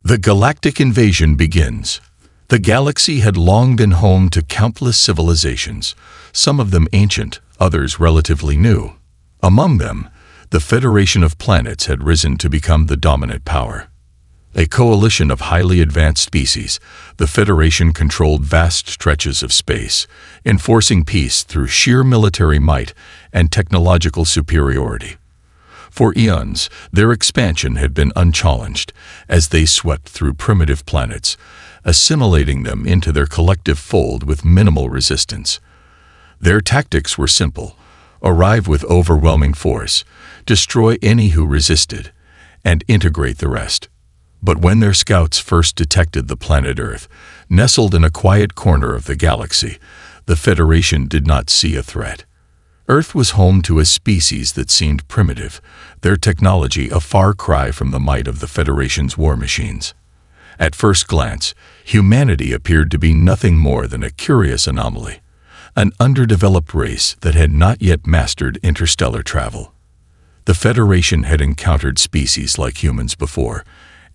The galactic invasion begins. The galaxy had long been home to countless civilizations, some of them ancient, others relatively new. Among them, the Federation of Planets had risen to become the dominant power. A coalition of highly advanced species, the Federation controlled vast stretches of space, enforcing peace through sheer military might and technological superiority. For eons, their expansion had been unchallenged as they swept through primitive planets, assimilating them into their collective fold with minimal resistance. Their tactics were simple: arrive with overwhelming force, destroy any who resisted, and integrate the rest. But when their scouts first detected the planet Earth, nestled in a quiet corner of the galaxy, the Federation did not see a threat. Earth was home to a species that seemed primitive, their technology a far cry from the might of the Federation's war machines. At first glance, humanity appeared to be nothing more than a curious anomaly, an underdeveloped race that had not yet mastered interstellar travel. The Federation had encountered species like humans before,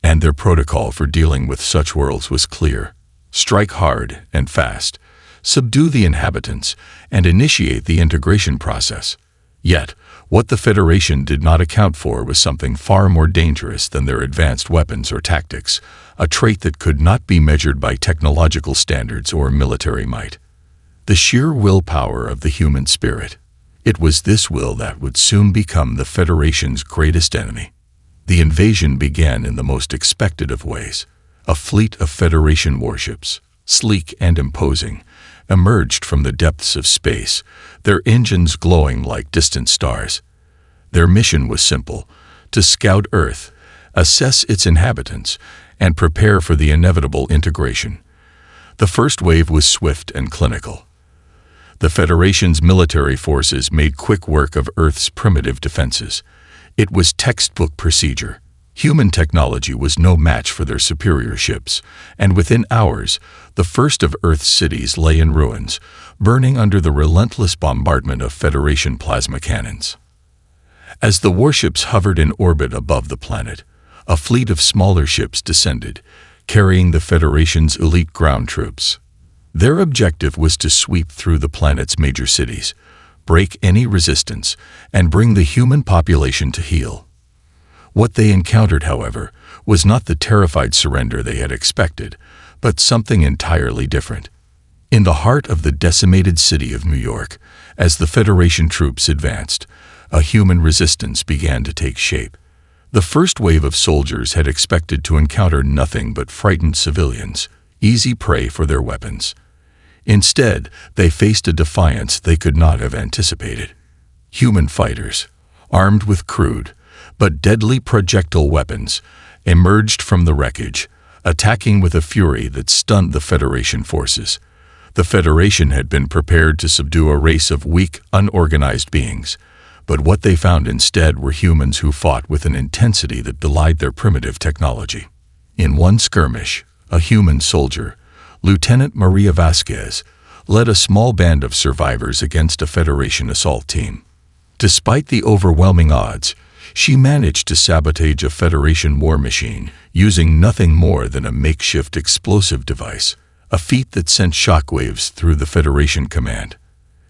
and their protocol for dealing with such worlds was clear: strike hard and fast, subdue the inhabitants, and initiate the integration process. Yet, what the Federation did not account for was something far more dangerous than their advanced weapons or tactics, a trait that could not be measured by technological standards or military might: the sheer willpower of the human spirit. It was this will that would soon become the Federation's greatest enemy. The invasion began in the most expected of ways. A fleet of Federation warships, sleek and imposing, emerged from the depths of space, their engines glowing like distant stars. Their mission was simple: to scout Earth, assess its inhabitants, and prepare for the inevitable integration. The first wave was swift and clinical. The Federation's military forces made quick work of Earth's primitive defenses. It was textbook procedure. Human technology was no match for their superior ships, and within hours, the first of Earth's cities lay in ruins, burning under the relentless bombardment of Federation plasma cannons. As the warships hovered in orbit above the planet, a fleet of smaller ships descended, carrying the Federation's elite ground troops. Their objective was to sweep through the planet's major cities, break any resistance, and bring the human population to heel. What they encountered, however, was not the terrified surrender they had expected, but something entirely different. In the heart of the decimated city of New York, as the Federation troops advanced, a human resistance began to take shape. The first wave of soldiers had expected to encounter nothing but frightened civilians, easy prey for their weapons. Instead, they faced a defiance they could not have anticipated. Human fighters, armed with crude but deadly projectile weapons, emerged from the wreckage, attacking with a fury that stunned the Federation forces. The Federation had been prepared to subdue a race of weak, unorganized beings, but what they found instead were humans who fought with an intensity that belied their primitive technology. In one skirmish, a human soldier, Lieutenant Maria Vasquez, led a small band of survivors against a Federation assault team. Despite the overwhelming odds, she managed to sabotage a Federation war machine using nothing more than a makeshift explosive device, a feat that sent shockwaves through the Federation command.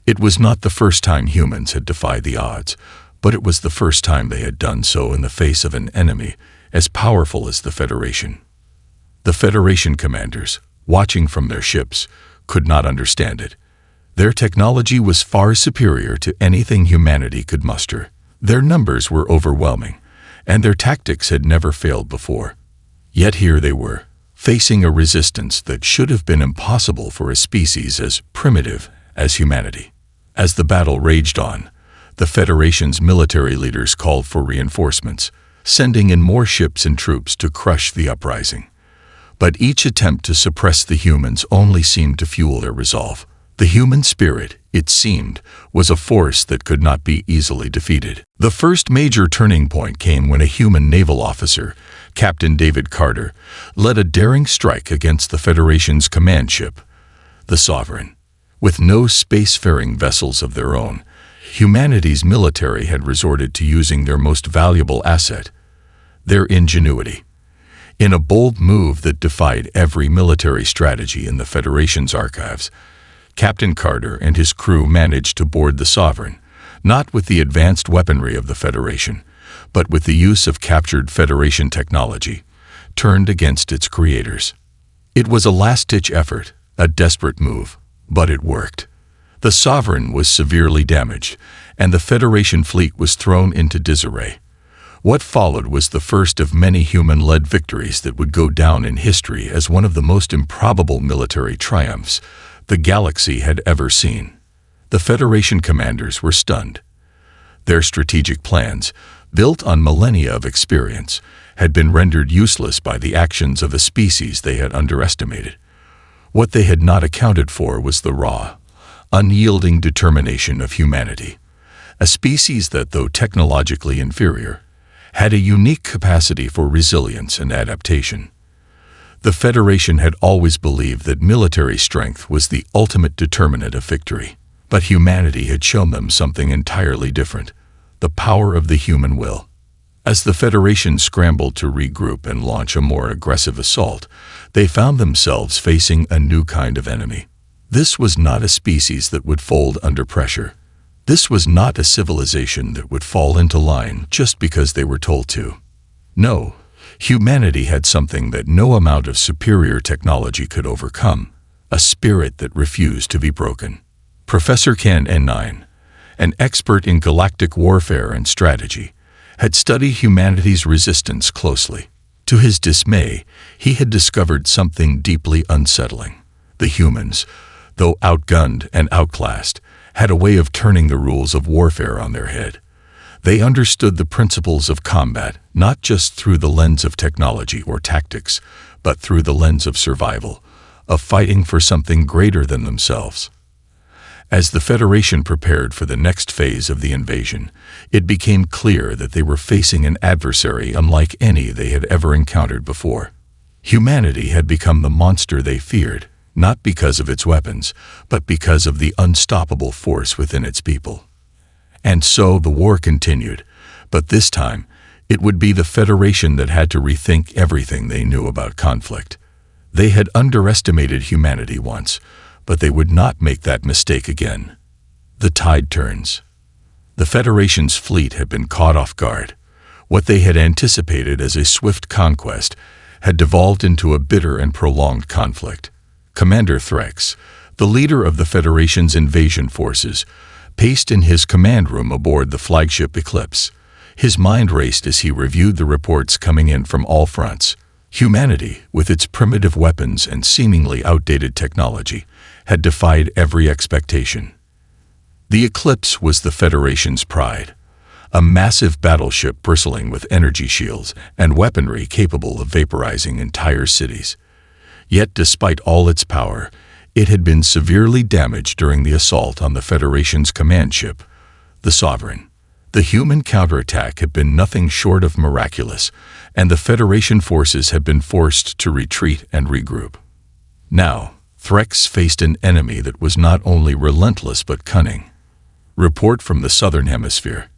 It was not the first time humans had defied the odds, but it was the first time they had done so in the face of an enemy as powerful as the Federation. The Federation commanders, watching from their ships, could not understand it. Their technology was far superior to anything humanity could muster. Their numbers were overwhelming, and their tactics had never failed before. Yet here they were, facing a resistance that should have been impossible for a species as primitive as humanity. As the battle raged on, the Federation's military leaders called for reinforcements, sending in more ships and troops to crush the uprising. But each attempt to suppress the humans only seemed to fuel their resolve. The human spirit, it seemed, was a force that could not be easily defeated. The first major turning point came when a human naval officer, Captain David Carter, led a daring strike against the Federation's command ship, the Sovereign. With no spacefaring vessels of their own, humanity's military had resorted to using their most valuable asset, their ingenuity. In a bold move that defied every military strategy in the Federation's archives, Captain Carter and his crew managed to board the Sovereign, not with the advanced weaponry of the Federation, but with the use of captured Federation technology, turned against its creators. It was a last-ditch effort, a desperate move, but it worked. The Sovereign was severely damaged, and the Federation fleet was thrown into disarray. What followed was the first of many human-led victories that would go down in history as one of the most improbable military triumphs the galaxy had ever seen. The Federation commanders were stunned. Their strategic plans, built on millennia of experience, had been rendered useless by the actions of a species they had underestimated. What they had not accounted for was the raw, unyielding determination of humanity, a species that, though technologically inferior, had a unique capacity for resilience and adaptation. The Federation had always believed that military strength was the ultimate determinant of victory, but humanity had shown them something entirely different: the power of the human will. As the Federation scrambled to regroup and launch a more aggressive assault, they found themselves facing a new kind of enemy. This was not a species that would fold under pressure. This was not a civilization that would fall into line just because they were told to. No, humanity had something that no amount of superior technology could overcome: a spirit that refused to be broken. Professor Ken N9, an expert in galactic warfare and strategy, had studied humanity's resistance closely. To his dismay, he had discovered something deeply unsettling. The humans, though outgunned and outclassed, had a way of turning the rules of warfare on their head. They understood the principles of combat not just through the lens of technology or tactics, but through the lens of survival, of fighting for something greater than themselves. As the Federation prepared for the next phase of the invasion, it became clear that they were facing an adversary unlike any they had ever encountered before. Humanity had become the monster they feared, not because of its weapons, but because of the unstoppable force within its people. And so the war continued, but this time it would be the Federation that had to rethink everything they knew about conflict. They had underestimated humanity once, but they would not make that mistake again. The tide turns. The Federation's fleet had been caught off guard. What they had anticipated as a swift conquest had devolved into a bitter and prolonged conflict. Commander Threx, the leader of the Federation's invasion forces, paced in his command room aboard the flagship Eclipse. His mind raced as he reviewed the reports coming in from all fronts. Humanity, with its primitive weapons and seemingly outdated technology, had defied every expectation. The Eclipse was the Federation's pride, a massive battleship bristling with energy shields and weaponry capable of vaporizing entire cities. Yet despite all its power, it had been severely damaged during the assault on the Federation's command ship, the Sovereign. The human counterattack had been nothing short of miraculous, and the Federation forces had been forced to retreat and regroup. Now, Threx faced an enemy that was not only relentless but cunning. Report from the Southern Hemisphere.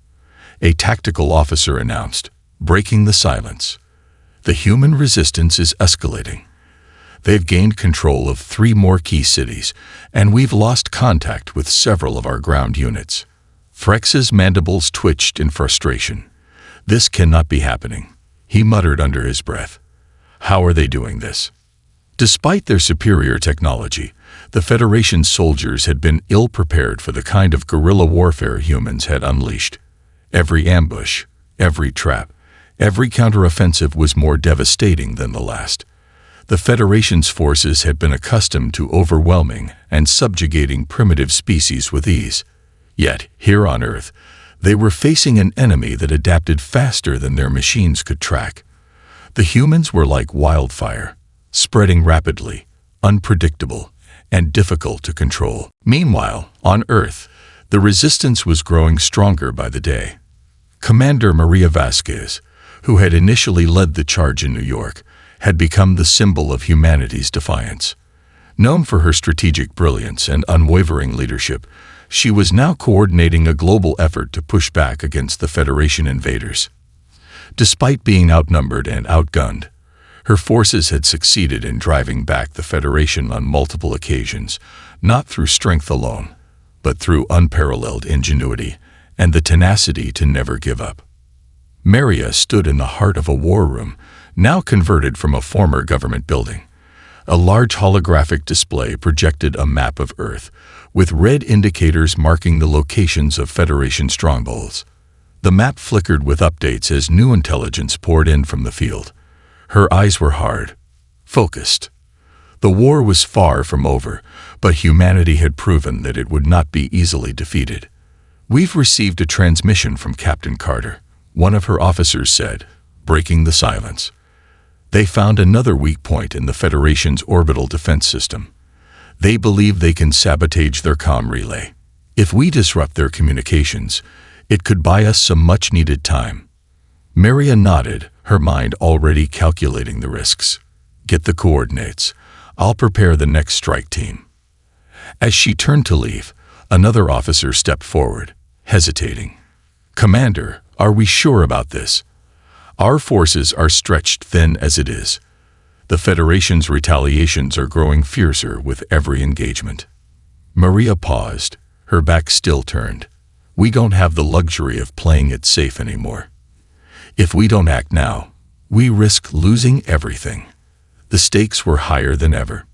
A tactical officer announced, breaking the silence. The human resistance is escalating. They've gained control of 3 more key cities, and we've lost contact with several of our ground units. Threx's mandibles twitched in frustration. This cannot be happening, he muttered under his breath. How are they doing this? Despite their superior technology, the Federation soldiers had been ill-prepared for the kind of guerrilla warfare humans had unleashed. Every ambush, every trap, every counteroffensive was more devastating than the last. The Federation's forces had been accustomed to overwhelming and subjugating primitive species with ease. Yet, here on Earth, they were facing an enemy that adapted faster than their machines could track. The humans were like wildfire, spreading rapidly, unpredictable, and difficult to control. Meanwhile, on Earth, the resistance was growing stronger by the day. Commander Maria Vasquez, who had initially led the charge in New York, had become the symbol of humanity's defiance. Known for her strategic brilliance and unwavering leadership, she was now coordinating a global effort to push back against the Federation invaders. Despite being outnumbered and outgunned, Her forces had succeeded in driving back the Federation on multiple occasions, not through strength alone, but through unparalleled ingenuity and the tenacity to never give up. Maria stood in the heart of a war room, now converted from a former government building. A large holographic display projected a map of Earth, with red indicators marking the locations of Federation strongholds. The map flickered with updates as new intelligence poured in from the field. Her eyes were hard, focused. The war was far from over, but humanity had proven that it would not be easily defeated. "We've received a transmission from Captain Carter," one of her officers said, breaking the silence. They found another weak point in the Federation's orbital defense system. They believe they can sabotage their comm relay. If we disrupt their communications, it could buy us some much-needed time. Maria nodded, her mind already calculating the risks. "Get the coordinates. I'll prepare the next strike team." As she turned to leave, another officer stepped forward, hesitating. "Commander, are we sure about this? Our forces are stretched thin as it is. The Federation's retaliations are growing fiercer with every engagement." Maria paused, her back still turned. "We don't have the luxury of playing it safe anymore. If we don't act now, we risk losing everything." The stakes were higher than ever.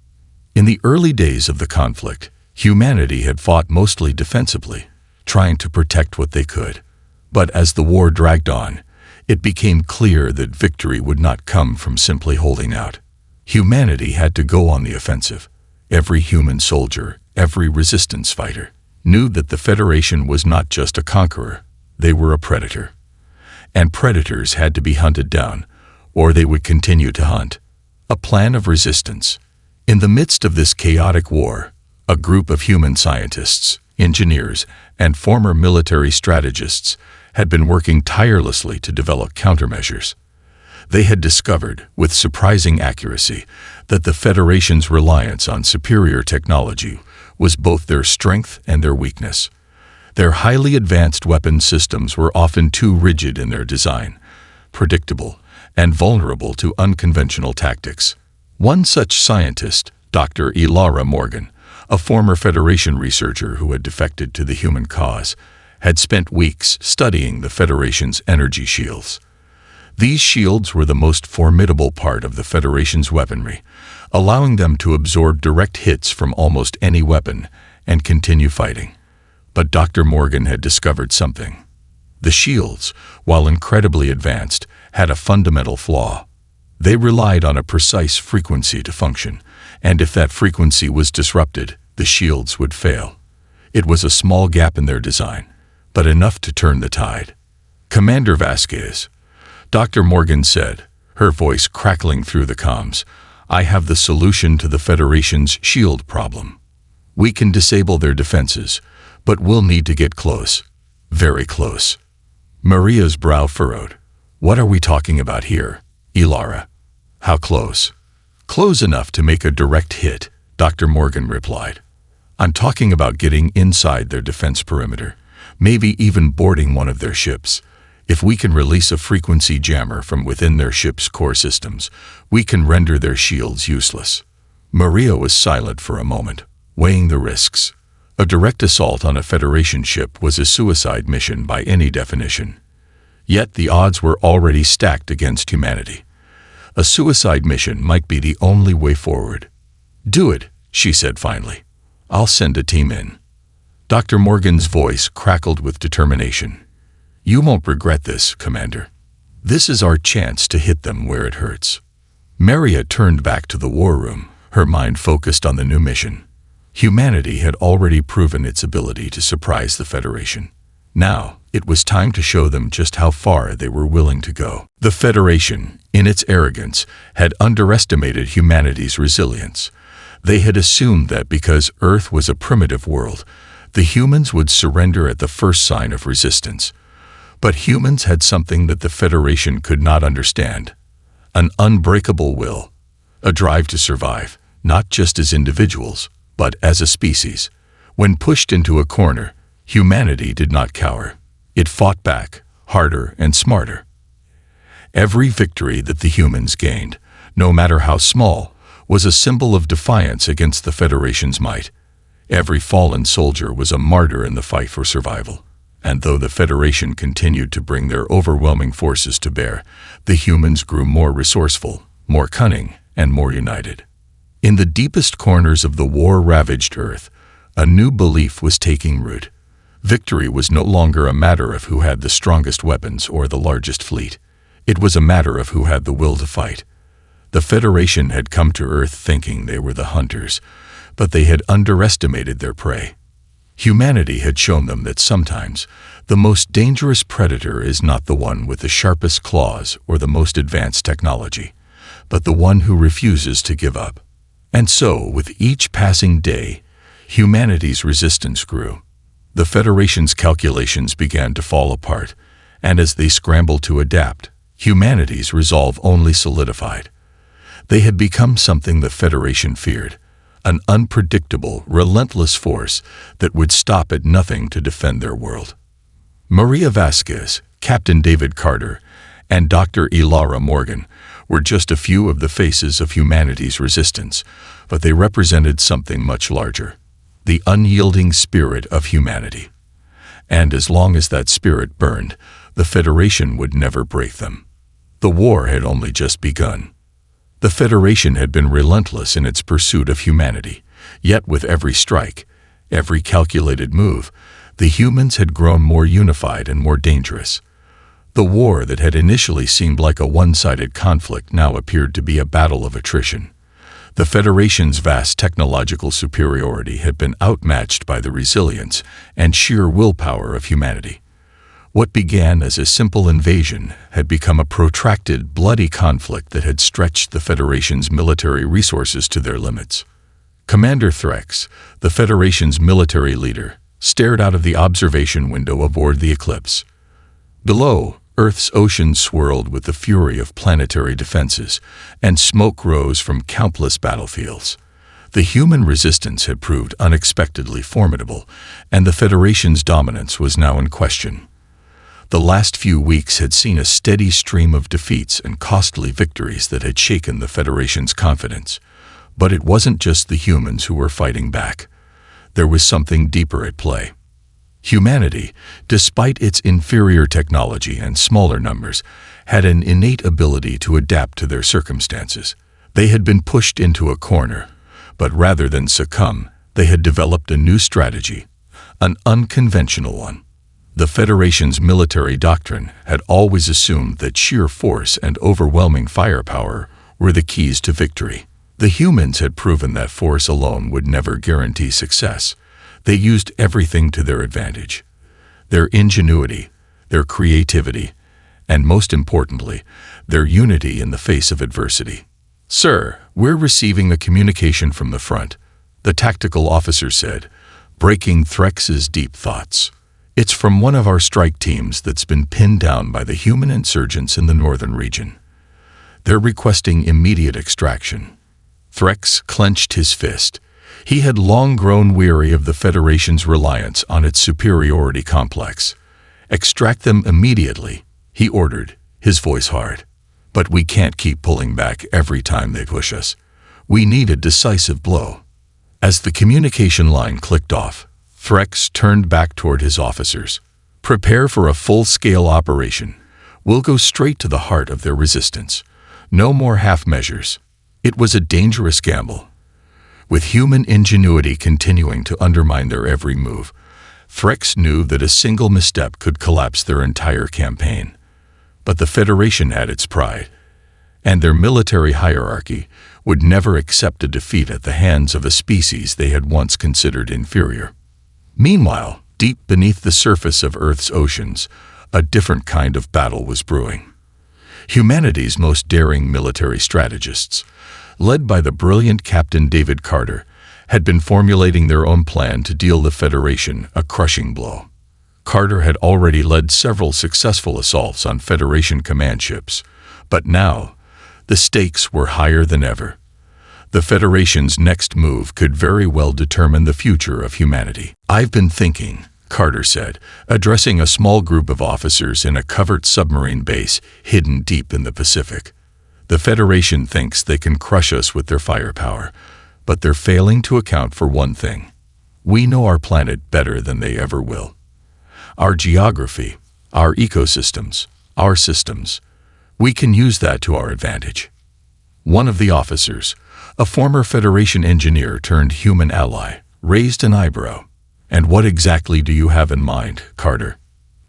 In the early days of the conflict, humanity had fought mostly defensively, trying to protect what they could. But as the war dragged on, it became clear that victory would not come from simply holding out. Humanity had to go on the offensive. Every human soldier, every resistance fighter, knew that the Federation was not just a conqueror, they were a predator. And predators had to be hunted down, or they would continue to hunt. A plan of resistance. In the midst of this chaotic war, a group of human scientists, engineers, and former military strategists had been working tirelessly to develop countermeasures. They had discovered, with surprising accuracy, that the Federation's reliance on superior technology was both their strength and their weakness. Their highly advanced weapon systems were often too rigid in their design, predictable, and vulnerable to unconventional tactics. One such scientist, Dr. Elara Morgan, a former Federation researcher who had defected to the human cause, had spent weeks studying the Federation's energy shields. These shields were the most formidable part of the Federation's weaponry, allowing them to absorb direct hits from almost any weapon and continue fighting. But Dr. Morgan had discovered something. The shields, while incredibly advanced, had a fundamental flaw. They relied on a precise frequency to function, and if that frequency was disrupted, the shields would fail. It was a small gap in their design, but enough to turn the tide. "Commander Vasquez," Dr. Morgan said, her voice crackling through the comms, "I have the solution to the Federation's shield problem. We can disable their defenses, but we'll need to get close. Very close." Maria's brow furrowed. "What are we talking about here, Elara? How close?" "Close enough to make a direct hit," Dr. Morgan replied. "I'm talking about getting inside their defense perimeter, maybe even boarding one of their ships. If we can release a frequency jammer from within their ship's core systems, we can render their shields useless." Maria was silent for a moment, weighing the risks. A direct assault on a Federation ship was a suicide mission by any definition. Yet the odds were already stacked against humanity. A suicide mission might be the only way forward. "Do it," she said finally. "I'll send a team in." Dr. Morgan's voice crackled with determination. "You won't regret this, Commander. This is our chance to hit them where it hurts." Maria turned back to the war room, her mind focused on the new mission. Humanity had already proven its ability to surprise the Federation. Now, it was time to show them just how far they were willing to go. The Federation, in its arrogance, had underestimated humanity's resilience. They had assumed that because Earth was a primitive world, the humans would surrender at the first sign of resistance. But humans had something that the Federation could not understand: an unbreakable will, a drive to survive, not just as individuals, but as a species. When pushed into a corner, humanity did not cower. It fought back, harder and smarter. Every victory that the humans gained, no matter how small, was a symbol of defiance against the Federation's might. Every fallen soldier was a martyr in the fight for survival. And though the Federation continued to bring their overwhelming forces to bear, the humans grew more resourceful, more cunning, and more united. In the deepest corners of the war-ravaged Earth, a new belief was taking root. Victory was no longer a matter of who had the strongest weapons or the largest fleet. It was a matter of who had the will to fight. The Federation had come to Earth thinking they were the hunters, but they had underestimated their prey. Humanity had shown them that sometimes the most dangerous predator is not the one with the sharpest claws or the most advanced technology, but the one who refuses to give up. And so, with each passing day, humanity's resistance grew. The Federation's calculations began to fall apart, and as they scrambled to adapt, humanity's resolve only solidified. They had become something the Federation feared, an unpredictable, relentless force that would stop at nothing to defend their world. Maria Vasquez, Captain David Carter, and Dr. Elara Morgan were just a few of the faces of humanity's resistance, but they represented something much larger, the unyielding spirit of humanity. And as long as that spirit burned, the Federation would never break them. The war had only just begun. The Federation had been relentless in its pursuit of humanity, yet with every strike, every calculated move, the humans had grown more unified and more dangerous. The war that had initially seemed like a one-sided conflict now appeared to be a battle of attrition. The Federation's vast technological superiority had been outmatched by the resilience and sheer willpower of humanity. What began as a simple invasion had become a protracted, bloody conflict that had stretched the Federation's military resources to their limits. Commander Threx, the Federation's military leader, stared out of the observation window aboard the Eclipse. Below, Earth's ocean swirled with the fury of planetary defenses, and smoke rose from countless battlefields. The human resistance had proved unexpectedly formidable, and the Federation's dominance was now in question. The last few weeks had seen a steady stream of defeats and costly victories that had shaken the Federation's confidence. But it wasn't just the humans who were fighting back. There was something deeper at play. Humanity, despite its inferior technology and smaller numbers, had an innate ability to adapt to their circumstances. They had been pushed into a corner, but rather than succumb, they had developed a new strategy, an unconventional one. The Federation's military doctrine had always assumed that sheer force and overwhelming firepower were the keys to victory. The humans had proven that force alone would never guarantee success. They used everything to their advantage. Their ingenuity, their creativity, and most importantly, their unity in the face of adversity. "Sir, we're receiving a communication from the front," the tactical officer said, breaking Threx's deep thoughts. "It's from one of our strike teams that's been pinned down by the human insurgents in the northern region. They're requesting immediate extraction." Threx clenched his fist. He had long grown weary of the Federation's reliance on its superiority complex. "Extract them immediately," he ordered, his voice hard. "But we can't keep pulling back every time they push us. We need a decisive blow." As the communication line clicked off, Threx turned back toward his officers. "Prepare for a full-scale operation. We'll go straight to the heart of their resistance. No more half measures." It was a dangerous gamble. With human ingenuity continuing to undermine their every move, Threx knew that a single misstep could collapse their entire campaign. But the Federation had its pride, and their military hierarchy would never accept a defeat at the hands of a species they had once considered inferior. Meanwhile, deep beneath the surface of Earth's oceans, a different kind of battle was brewing. Humanity's most daring military strategists, led by the brilliant Captain David Carter, had been formulating their own plan to deal the Federation a crushing blow. Carter had already led several successful assaults on Federation command ships, but now the stakes were higher than ever. The Federation's next move could very well determine the future of humanity. "I've been thinking," Carter said, addressing a small group of officers in a covert submarine base hidden deep in the Pacific. The Federation thinks they can crush us with their firepower, but they're failing to account for one thing. We know our planet better than they ever will. Our geography, our ecosystems, our systems. We can use that to our advantage. One of the officers, a former Federation engineer turned human ally, raised an eyebrow. "And what exactly do you have in mind, Carter?"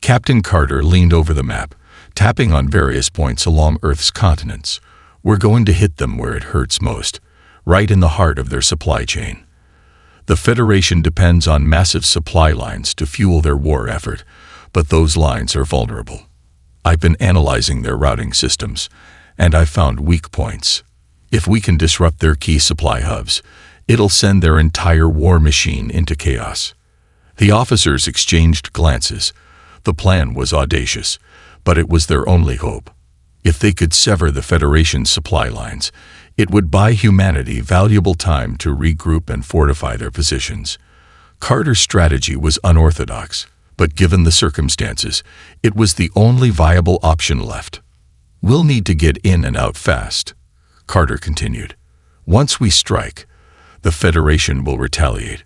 Captain Carter leaned over the map, tapping on various points along Earth's continents. "We're going to hit them where it hurts most, right in the heart of their supply chain. The Federation depends on massive supply lines to fuel their war effort, but those lines are vulnerable. I've been analyzing their routing systems, and I've found weak points. If we can disrupt their key supply hubs, it'll send their entire war machine into chaos." The officers exchanged glances. The plan was audacious, but it was their only hope. If they could sever the Federation's supply lines, it would buy humanity valuable time to regroup and fortify their positions. Carter's strategy was unorthodox, but given the circumstances, it was the only viable option left. "We'll need to get in and out fast," Carter continued. "Once we strike, the Federation will retaliate.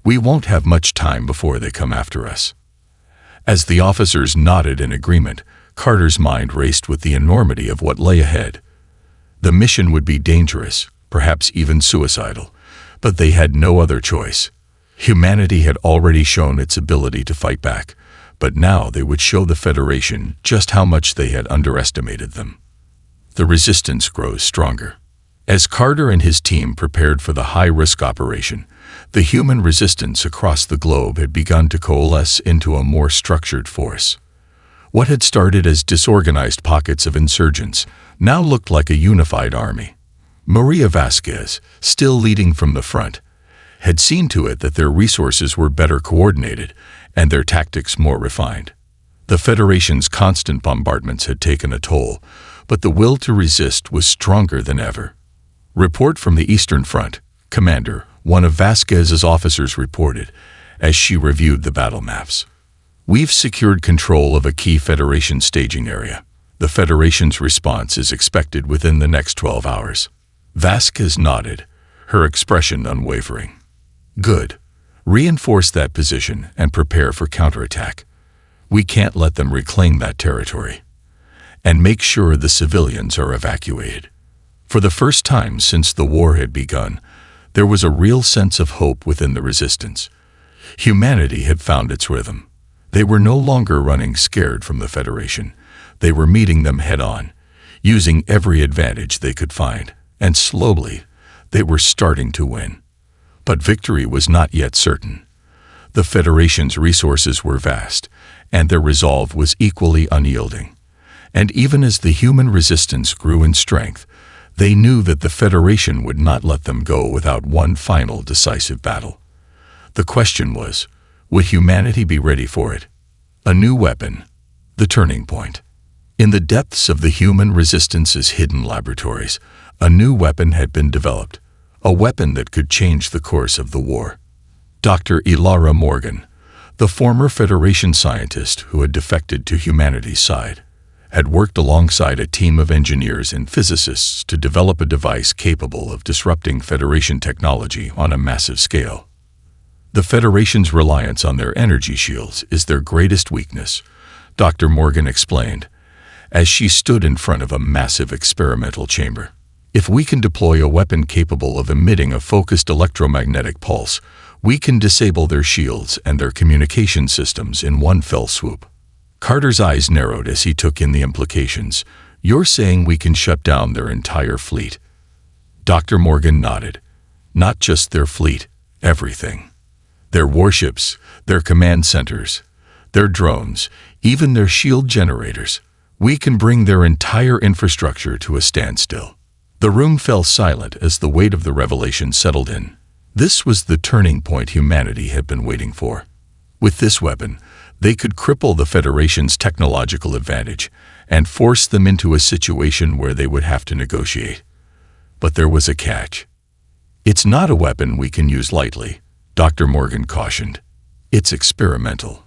We won't have much time before they come after us." As the officers nodded in agreement, Carter's mind raced with the enormity of what lay ahead. The mission would be dangerous, perhaps even suicidal, but they had no other choice. Humanity had already shown its ability to fight back, but now they would show the Federation just how much they had underestimated them. The resistance grows stronger. As Carter and his team prepared for the high-risk operation, the human resistance across the globe had begun to coalesce into a more structured force. What had started as disorganized pockets of insurgents now looked like a unified army. Maria Vasquez, still leading from the front, had seen to it that their resources were better coordinated and their tactics more refined. The Federation's constant bombardments had taken a toll, but the will to resist was stronger than ever. "Report from the Eastern Front, Commander," one of Vasquez's officers reported as she reviewed the battle maps. "We've secured control of a key Federation staging area. The Federation's response is expected within the next 12 hours. Vasquez nodded, her expression unwavering. "Good. Reinforce that position and prepare for counterattack. We can't let them reclaim that territory. And make sure the civilians are evacuated." For the first time since the war had begun, there was a real sense of hope within the resistance. Humanity had found its rhythm. They were no longer running scared from the Federation. They were meeting them head-on, using every advantage they could find, and slowly, they were starting to win. But victory was not yet certain. The Federation's resources were vast, and their resolve was equally unyielding. And even as the human resistance grew in strength, they knew that the Federation would not let them go without one final decisive battle. The question was, would humanity be ready for it? A new weapon, the turning point. In the depths of the human resistance's hidden laboratories, a new weapon had been developed, a weapon that could change the course of the war. Dr. Ilara Morgan, the former Federation scientist who had defected to humanity's side, had worked alongside a team of engineers and physicists to develop a device capable of disrupting Federation technology on a massive scale. The Federation's reliance on their energy shields is their greatest weakness, Dr. Morgan explained, as she stood in front of a massive experimental chamber. If we can deploy a weapon capable of emitting a focused electromagnetic pulse, we can disable their shields and their communication systems in one fell swoop. Carter's eyes narrowed as he took in the implications. "You're saying we can shut down their entire fleet?" Dr. Morgan nodded. "Not just their fleet, everything. Their warships, their command centers, their drones, even their shield generators. We can bring their entire infrastructure to a standstill." The room fell silent as the weight of the revelation settled in. This was the turning point humanity had been waiting for. With this weapon, they could cripple the Federation's technological advantage and force them into a situation where they would have to negotiate. But there was a catch. "It's not a weapon we can use lightly," Dr. Morgan cautioned. "It's experimental.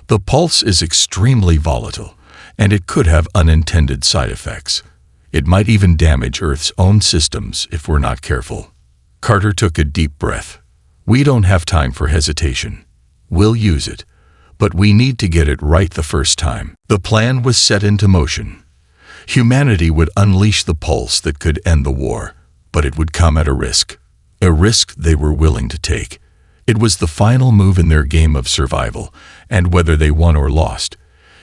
The pulse is extremely volatile, and it could have unintended side effects. It might even damage Earth's own systems if we're not careful. Carter took a deep breath. We don't have time for hesitation. We'll use it, but we need to get it right the first time. The plan was set into motion. Humanity would unleash the pulse that could end the war, but it would come at a risk they were willing to take. It was the final move in their game of survival, and whether they won or lost,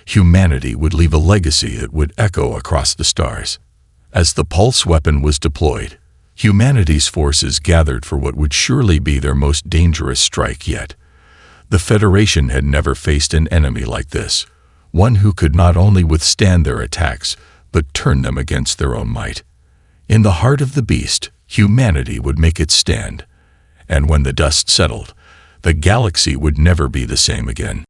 humanity would leave a legacy that would echo across the stars. As the pulse weapon was deployed, humanity's forces gathered for what would surely be their most dangerous strike yet. The Federation had never faced an enemy like this, one who could not only withstand their attacks, but turn them against their own might. In the heart of the beast, humanity would make its stand, and when the dust settled, the galaxy would never be the same again.